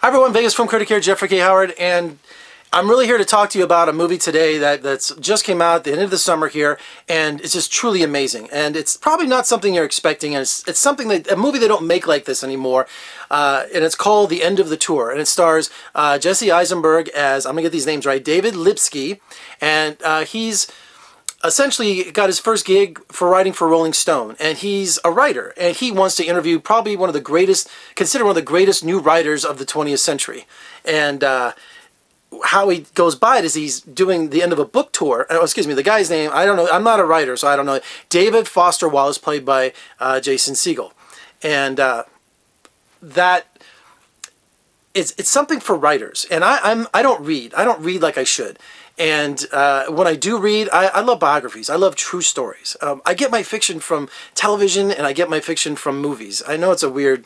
Hi everyone, Vegas Film Critic here, Jeffrey K. Howard, and I'm really here to talk to you about a movie today that's just came out at the end of the summer here, and it's just truly amazing. And it's probably not something you're expecting, and it's something that, a movie they don't make like this anymore, and it's called The End of the Tour, and it stars Jesse Eisenberg as, I'm gonna get these names right, David Lipsky, and he's essentially got his first gig for writing for Rolling Stone, and he's a writer, and he wants to interview probably one of the greatest, considered one of the greatest new writers of the 20th century. And how he goes by it is he's doing the end of a book tour. Oh, excuse me, the guy's name, I don't know, I'm not a writer, so I don't know. David Foster Wallace, played by Jason Segel. And that it's something for writers. And I don't read like I should. And when I do read, I love biographies. I love true stories. I get my fiction from television, and I get my fiction from movies. I know it's a weird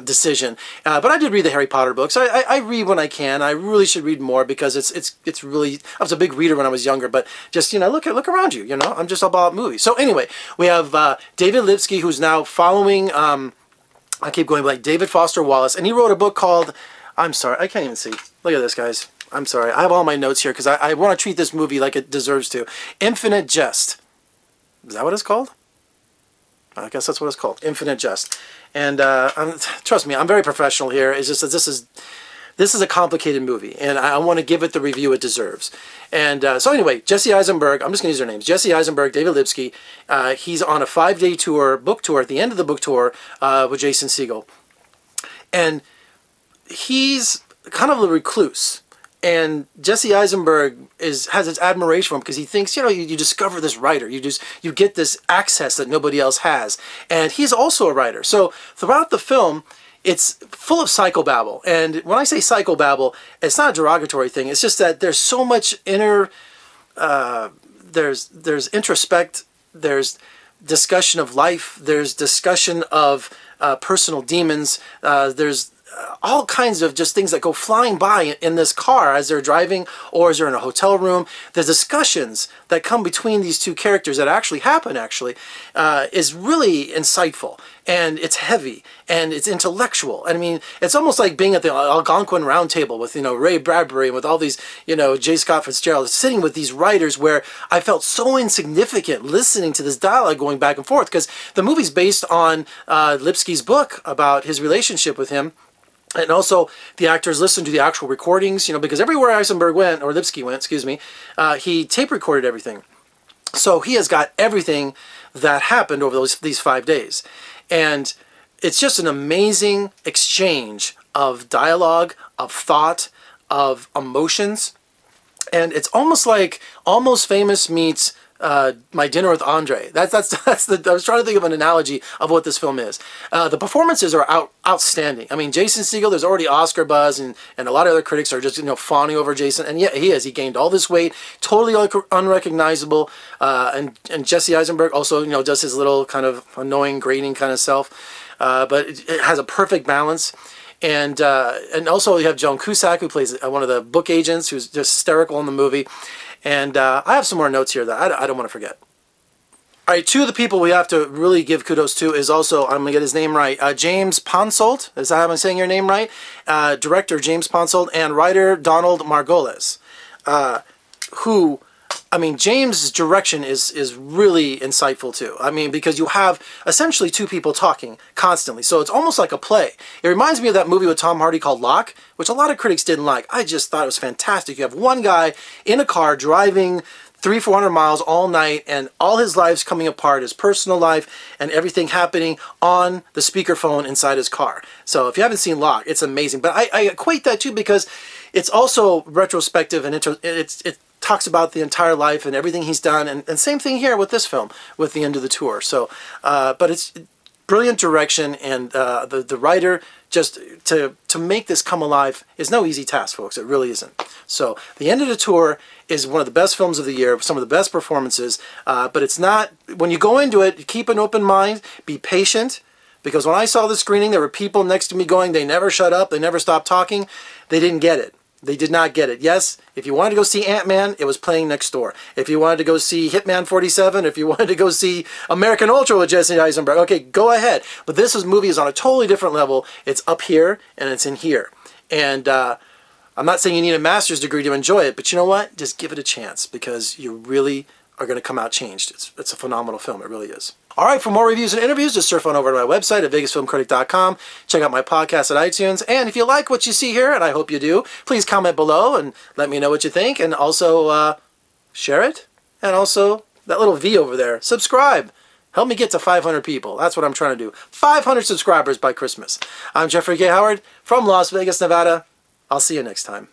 decision, but I did read the Harry Potter books. I read when I can. I really should read more because it's really. I was a big reader when I was younger, but just, you know, look around you. You know, I'm just about movies. So anyway, we have David Lipsky, who's now following. I keep going like David Foster Wallace, and he wrote a book called. I'm sorry, I can't even see. Look at this, guys. I'm sorry. I have all my notes here because I want to treat this movie like it deserves to. Infinite Jest. Is that what it's called? I guess that's what it's called. Infinite Jest. And trust me, I'm very professional here. It's just that this is a complicated movie, and I want to give it the review it deserves. And so anyway, Jesse Eisenberg, I'm just going to use their names. Jesse Eisenberg, David Lipsky. He's on a 5-day tour, book tour, at the end of the book tour with Jason Segel. And he's kind of a recluse. And Jesse Eisenberg has its admiration for him because he thinks, you know, you discover this writer, you get this access that nobody else has, and he's also a writer. So throughout the film, it's full of psychobabble. And when I say psychobabble, it's not a derogatory thing. It's just that there's so much inner, there's introspect, there's discussion of life, there's discussion of personal demons, there's all kinds of just things that go flying by in this car as they're driving or as they're in a hotel room. The discussions that come between these two characters that actually happen is really insightful, and it's heavy, and it's intellectual. I mean, it's almost like being at the Algonquin Round Table with, you know, Ray Bradbury and with all these, you know, J. Scott Fitzgerald, sitting with these writers where I felt so insignificant listening to this dialogue going back and forth, because the movie's based on Lipsky's book about his relationship with him. And also, the actors listened to the actual recordings, you know, because everywhere Eisenberg went, or Lipsky went, excuse me, he tape recorded everything. So he has got everything that happened over these 5 days. And it's just an amazing exchange of dialogue, of thought, of emotions. And it's almost like Almost Famous meets My Dinner with Andre. I was trying to think of an analogy of what this film is. The performances are outstanding. I mean, Jason Segel, there's already Oscar buzz, and a lot of other critics are just, you know, fawning over Jason. And yeah, he is. He gained all this weight, totally unrecognizable. And Jesse Eisenberg also, you know, does his little kind of annoying, grating kind of self. But it has a perfect balance. And also you have Joan Cusack, who plays one of the book agents, who's just hysterical in the movie. And I have some more notes here that I don't want to forget. All right, two of the people we have to really give kudos to is also, I'm going to get his name right, James Ponsoldt. Is that how I'm saying your name right? Director James Ponsoldt and writer Donald Margolis, who, I mean, James' direction is really insightful too. I mean, because you have essentially two people talking constantly. So it's almost like a play. It reminds me of that movie with Tom Hardy called Locke, which a lot of critics didn't like. I just thought it was fantastic. You have one guy in a car driving 300-400 miles all night, and all his life's coming apart, his personal life and everything happening on the speakerphone inside his car. So if you haven't seen Locke, it's amazing. But I equate that too because it's also retrospective, and it talks about the entire life and everything he's done, and same thing here with this film, with The End of the Tour. So, but it's brilliant direction, and the writer, just to make this come alive is no easy task, folks. It really isn't. So, The End of the Tour is one of the best films of the year, some of the best performances, but it's not, when you go into it, keep an open mind, be patient, because when I saw the screening, there were people next to me going, they never shut up, they never stopped talking, they didn't get it. They did not get it. Yes, if you wanted to go see Ant-Man, it was playing next door. If you wanted to go see Hitman 47, if you wanted to go see American Ultra with Jesse Eisenberg, okay, go ahead. But movie is on a totally different level. It's up here and it's in here. And I'm not saying you need a master's degree to enjoy it, but you know what? Just give it a chance, because you really are going to come out changed. It's a phenomenal film. It really is. All right, for more reviews and interviews, just surf on over to my website at vegasfilmcritic.com. Check out my podcast at iTunes. And if you like what you see here, and I hope you do, please comment below and let me know what you think. And also share it. And also that little V over there, subscribe. Help me get to 500 people. That's what I'm trying to do. 500 subscribers by Christmas. I'm Jeffrey K. Howard from Las Vegas, Nevada. I'll see you next time.